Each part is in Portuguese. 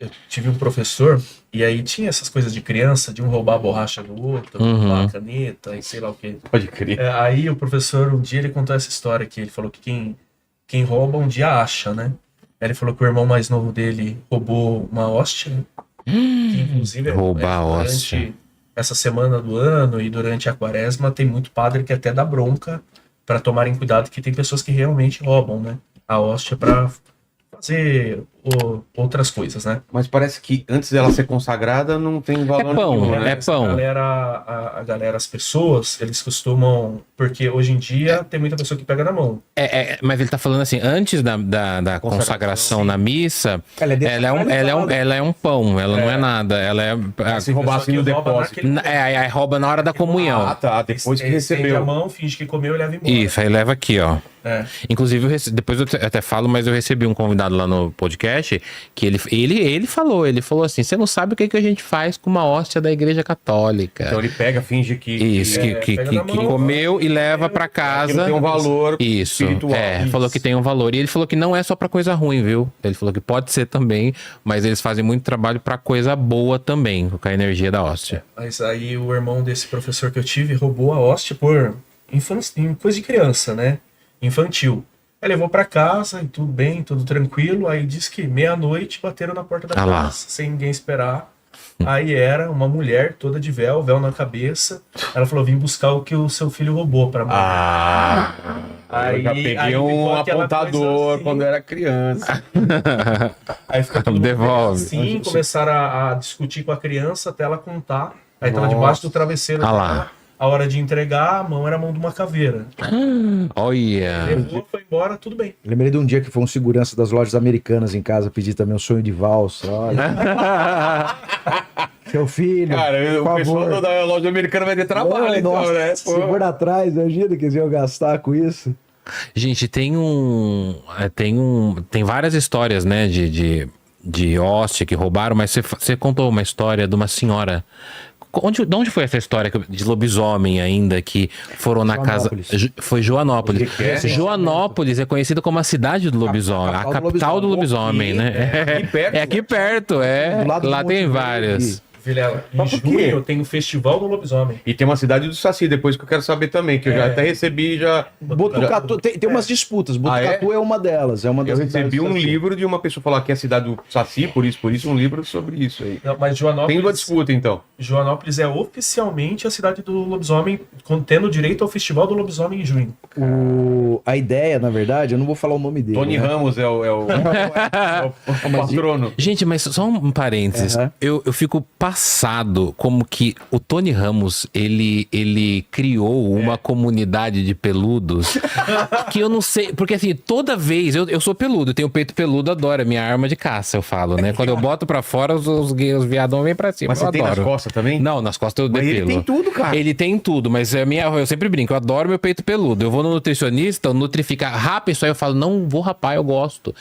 eu tive um professor, e aí tinha essas coisas de criança, de um roubar a borracha do outro, roubar a caneta e sei lá o quê. Pode crer. Aí o professor, um dia ele contou essa história que ele falou que quem rouba um dia acha, né? Aí ele falou que o irmão mais novo dele roubou uma hóstia, né? Que inclusive Roubar a durante hóstia. essa semana do ano e durante a quaresma tem muito padre que até dá bronca para tomarem cuidado, que tem pessoas que realmente roubam, né? A hóstia para fazer outras coisas, né? Mas parece que antes dela ser consagrada não tem valor pão, nenhum, né? é pão. A galera, as pessoas, eles costumam. Porque hoje em dia tem muita pessoa que pega na mão. Mas ele tá falando assim, antes da consagração na missa, Ela é ela é um pão, ela não é nada. Ela é. Se roubar assim no depósito. Aí rouba na hora da comunhão. Ah, tá. Depois que Estende recebeu. a mão, finge que comeu e leva embora. Isso, aí leva aqui, ó. É. Inclusive, depois eu até falo, mas eu recebi um convidado lá no podcast que ele falou assim: você não sabe o que a gente faz com uma hóstia da Igreja Católica. Então ele pega, finge que... Isso, que pega na mão, comeu e leva pra casa. Aquilo tem um valor espiritual. Falou que tem um valor. E ele falou que não é só pra coisa ruim, viu? Ele falou que pode ser também, mas eles fazem muito trabalho pra coisa boa também, com a energia da hóstia. Mas aí o irmão desse professor que eu tive roubou a hóstia por coisa de criança, né? Infantil. Aí levou pra casa e tudo bem, tudo tranquilo. Aí disse que meia-noite bateram na porta da casa, lá. sem ninguém esperar. Aí era uma mulher toda de véu na cabeça. Ela falou: vim buscar o que o seu filho roubou pra mim. Eu já peguei ficou um aquela apontador coisa assim. quando eu era criança. Aí ficou todo mundo Devolve. assim, começaram a discutir com a criança até ela contar. Aí tava debaixo do travesseiro dela. A hora de entregar, a mão era a mão de uma caveira. Olha. Levou, foi embora, tudo bem. Lembrei de um dia que foi um segurança das lojas americanas em casa pedir também um sonho de valsa. Olha. Seu filho, Cara, por o pessoal favor. da loja americana vai ter trabalho, então, Nossa, né? Pô. segura atrás, imagina que eles iam gastar com isso. Gente, tem várias histórias, né, de hóstia que roubaram, mas você contou uma história de uma senhora. De onde foi essa história de lobisomem ainda, que foram na casa... Foi Joanópolis. Joanópolis é conhecida como a cidade do lobisomem, a capital do lobisomem, né? É aqui perto, Lá tem várias. Vilela, em Mas por quê? junho tem o Festival do Lobisomem. E tem uma cidade do Saci, depois que eu quero saber também, que eu já até recebi, Botucatu, tem umas disputas. Botucatu é uma delas. É uma Eu das recebi um cidades livro de uma pessoa falar que é a cidade do Saci, por isso, um livro sobre isso aí. Não, mas Tem uma disputa, então. Joanópolis é oficialmente a cidade do lobisomem, tendo direito ao Festival do Lobisomem em junho. A ideia, na verdade, eu não vou falar o nome dele. Tony né? Ramos é o patrono. Gente, mas só um parênteses. Uhum. Eu fico passado como que o Tony Ramos, ele criou uma comunidade de peludos que eu não sei... Porque assim, toda vez... Eu sou peludo, eu tenho peito peludo, adoro. É minha arma de caça, eu falo, né? Quando eu boto pra fora, os viadão vêm pra cima. Mas eu você tem nas adoro. costas também? Não, nas costas eu Mas ele depilo. tem tudo, cara. Ele tem tudo, mas eu sempre brinco, eu adoro meu peito peludo. Eu vou no nutricionista, o Nutri fica, rapa isso aí, eu falo, não vou rapar, eu gosto.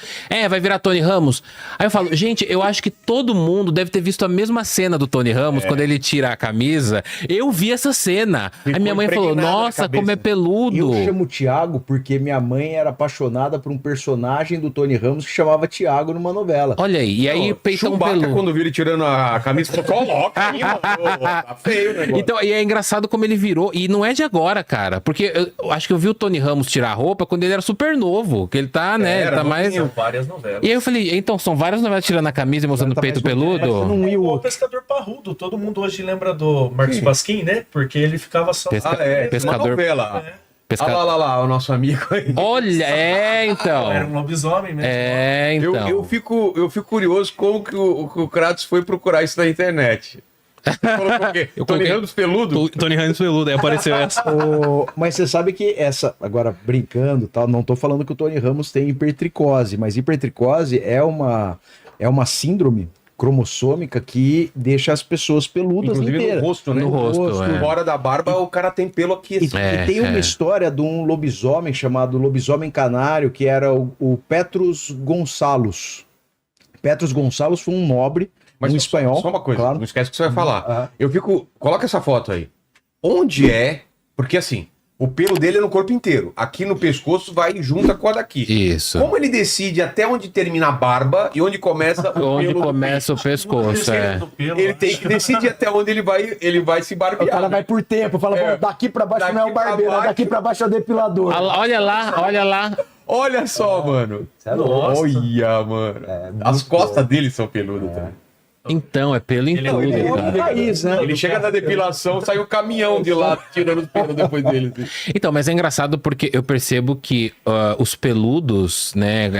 Vai virar Tony Ramos. Aí eu falo, gente, eu acho que todo mundo deve ter visto a mesma cena do Tony Ramos, quando ele tira a camisa. Eu vi essa cena. Aí minha mãe falou, impregnado na nossa, cabeça. como é peludo. Eu chamo Tiago porque minha mãe era apaixonada por um personagem do Tony Ramos que chamava Tiago numa novela. Olha aí, e aí peitão Chewbacca, peludo. quando viu ele tirando a camisa, falou, coloca aí, mano. Tá feio o negócio. Então, e é engraçado como ele virou, e não é de agora, cara, porque eu acho que eu vi o Tony Ramos tirar a roupa quando ele era super novo, que ele tá, né, ele tá mais... São várias novelas. E aí eu falei, então, são várias novelas tirando a camisa e mostrando o Tá peito mais peludo? O Pescador Parrudo, todo mundo hoje lembra do Marcos Pasquim, né? Porque ele ficava só... Pescador. Uma novela. Olha lá, o nosso amigo aí. Olha, então. Era um lobisomem, né? Então. Eu fico curioso como que o Kratos foi procurar isso na internet. Você colocou o quê? Tony Ramos peludo? Tony Ramos peludo, aí apareceu essa. Mas você sabe que agora brincando, tal, não tô falando que o Tony Ramos tem hipertricose, mas hipertricose é uma síndrome cromossômica que deixa as pessoas peludas Inclusive inteiras. no rosto, né? No rosto, é. Fora da barba, o cara tem pelo aqui. E tem uma história de um lobisomem chamado lobisomem canário, que era o Petrus Gonçalves. Petrus Gonçalves foi um nobre, Mas um espanhol. Só uma coisa, claro. não esquece o que você vai falar. Ah. Coloca essa foto aí. Onde é? Porque assim, O pelo dele é no corpo inteiro. Aqui no pescoço vai junto com a daqui. Isso. Como ele decide até onde termina a barba e onde começa o Onde pelo do começa o pescoço, é. Ele tem que decidir até onde ele vai se O barbear. cara vai por tempo, fala, É. "Bom, daqui pra baixo Daqui não é o pra barbeiro, baixo. daqui pra baixo é o depilador. Olha lá, olha lá. Olha só, mano. Nossa. Olha, mano. As costas dele são peludas também. Então, é pelo em Ele é tudo, muito cara. raiz, né? Ele chega na depilação, sai o caminhão de lá tirando os pelos depois dele. Então, mas é engraçado porque eu percebo que os peludos, né?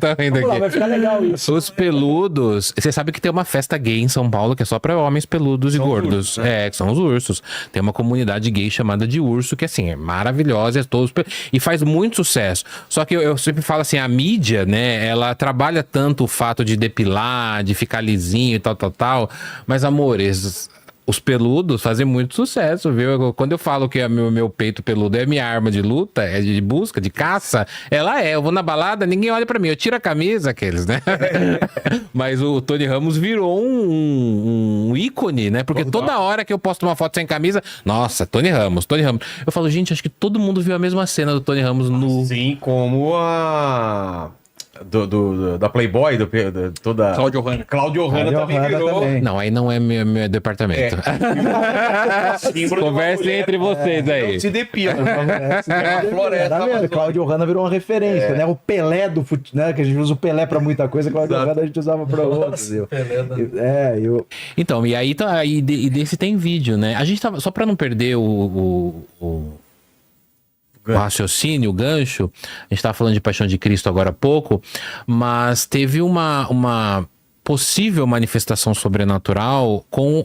Tá vendo Vamos lá, aqui? vai ficar legal isso. Os peludos. Você sabe que tem uma festa gay em São Paulo que é só pra homens peludos e gordos. É, que são os ursos. Tem uma comunidade gay chamada de urso que, assim, é maravilhosa. E faz muito sucesso. Só que eu sempre falo assim: a mídia, né? Ela trabalha tanto o fato de depilar, de ficar lisinho e tal. Mas, amores. Os peludos fazem muito sucesso, viu? Quando eu falo que meu peito peludo é minha arma de luta, é de busca, de caça, eu vou na balada, ninguém olha pra mim, eu tiro a camisa, aqueles, né? Mas o Tony Ramos virou um ícone, né? Porque toda hora que eu posto uma foto sem camisa, nossa, Tony Ramos. Eu falo, gente, acho que todo mundo viu a mesma cena do Tony Ramos nu. Sim, como a... da Playboy, toda... Cláudio Hanna. Cláudio Hanna também Hanna virou... também. Não, aí não é meu departamento. Conversem entre vocês aí. Não se depila. Tá floresta. vendo? Cláudio Hanna virou uma referência, né? O Pelé do futebol, né? Que a gente usa o Pelé pra muita coisa, Cláudio Hanna a gente usava pra outra. Entendeu? Então, e aí tá, e desse tem vídeo, né? A gente tava, só pra não perder o raciocínio, o gancho, a gente tava falando de Paixão de Cristo agora há pouco, mas teve uma possível manifestação sobrenatural com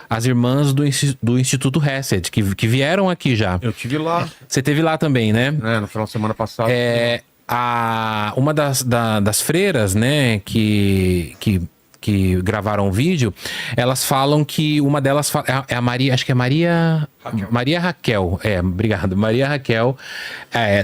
as irmãs do Instituto Hesed, que vieram aqui já. Eu tive lá, Você teve lá também, né? no final de semana passada. Uma das freiras, né, que gravaram o vídeo, elas falam que uma delas é a Maria, acho que é Maria Raquel. Obrigado, Maria Raquel.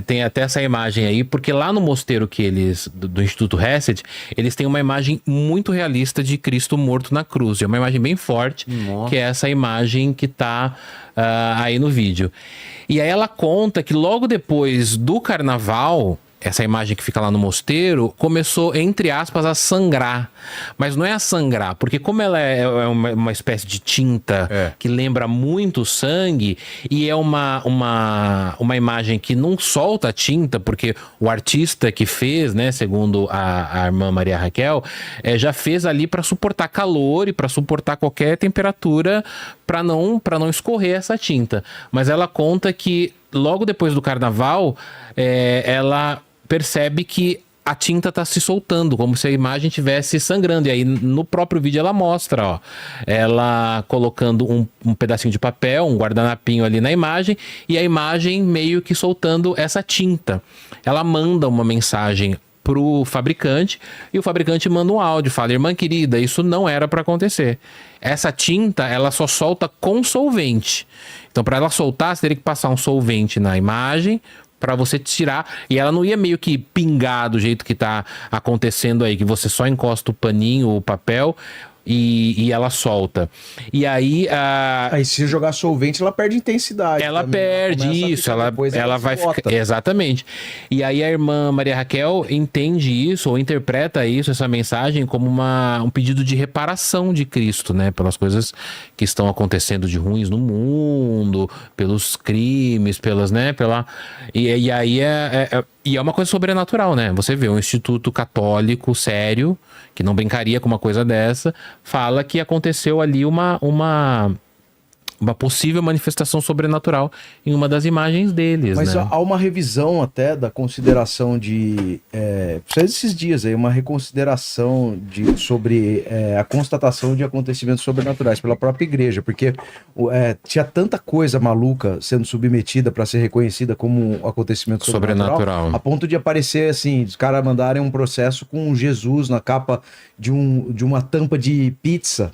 Tem até essa imagem aí, porque lá no mosteiro que eles, do Instituto Hesed, eles têm uma imagem muito realista de Cristo morto na cruz. É uma imagem bem forte, que é essa imagem que tá aí no vídeo. E aí ela conta que logo depois do carnaval, essa imagem que fica lá no mosteiro começou, entre aspas, a sangrar. Mas não é a sangrar, porque como ela é uma espécie de tinta que lembra muito sangue, e é uma imagem que não solta a tinta, porque o artista que fez, né, segundo a irmã Maria Raquel, já fez ali para suportar calor e para suportar qualquer temperatura, para não escorrer essa tinta. Mas ela conta que logo depois do carnaval, ela percebe que a tinta tá se soltando, como se a imagem estivesse sangrando. E aí, no próprio vídeo, ela mostra, ó, ela colocando um pedacinho de papel, um guardanapinho ali na imagem, e a imagem meio que soltando essa tinta. Ela manda uma mensagem pro fabricante, e o fabricante manda um áudio, fala: irmã querida, isso não era para acontecer. Essa tinta, ela só solta com solvente. Então, para ela soltar, você teria que passar um solvente na imagem, pra você tirar, e ela não ia meio que pingar do jeito que tá acontecendo aí, que você só encosta o paninho, o papel, e ela solta. E aí... Aí se jogar solvente, ela perde intensidade. Ela também. perde isso, ela vai ficar... Exatamente. E aí a irmã Maria Raquel entende isso, ou interpreta isso, essa mensagem, como um pedido de reparação de Cristo, né? Pelas coisas que estão acontecendo de ruins no mundo, pelos crimes, né? E aí e é uma coisa sobrenatural, né? Você vê um instituto católico sério, que não brincaria com uma coisa dessa, fala que aconteceu ali uma possível manifestação sobrenatural em uma das imagens deles, Mas né? há uma revisão até da consideração de... esses dias aí, uma reconsideração sobre a constatação de acontecimentos sobrenaturais pela própria igreja, porque tinha tanta coisa maluca sendo submetida para ser reconhecida como um acontecimento sobrenatural, a ponto de aparecer assim, os caras mandarem um processo com Jesus na capa de uma tampa de pizza.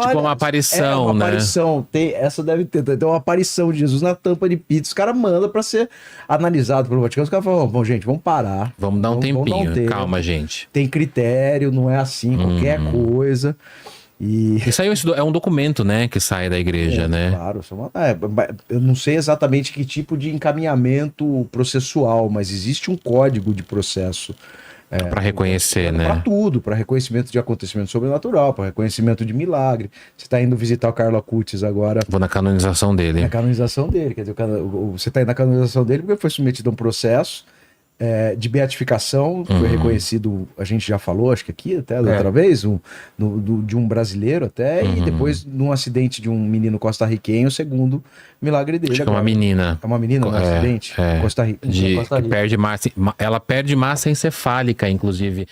Tipo uma aparição, uma né? aparição. Essa deve ter. Tem uma aparição de Jesus na tampa de pizza. Os caras mandam pra ser analisado pelo Vaticano. Os caras falam: bom, gente, vamos parar. Vamos dar um tempinho. tempo. Calma, gente. Tem critério, não é assim, qualquer coisa. E Isso aí é um documento, né, que sai da igreja, né? claro, eu não sei exatamente que tipo de encaminhamento processual, mas existe um código de processo Pra reconhecer, para né? tudo, para reconhecimento de acontecimento sobrenatural, para reconhecimento de milagre. Você está indo visitar o Carlo Acutis agora Vou na canonização dele. na canonização dele, quer dizer, você está indo na canonização dele porque foi submetido a um processo de beatificação, que foi reconhecido, a gente já falou, acho que aqui até da outra vez, de um brasileiro até, e depois num acidente de um menino costarriquenho, segundo milagre dele. Acho que é uma agora. menina. É uma menina no acidente? Costa Rica. Que perde massa, ela perde massa encefálica, inclusive.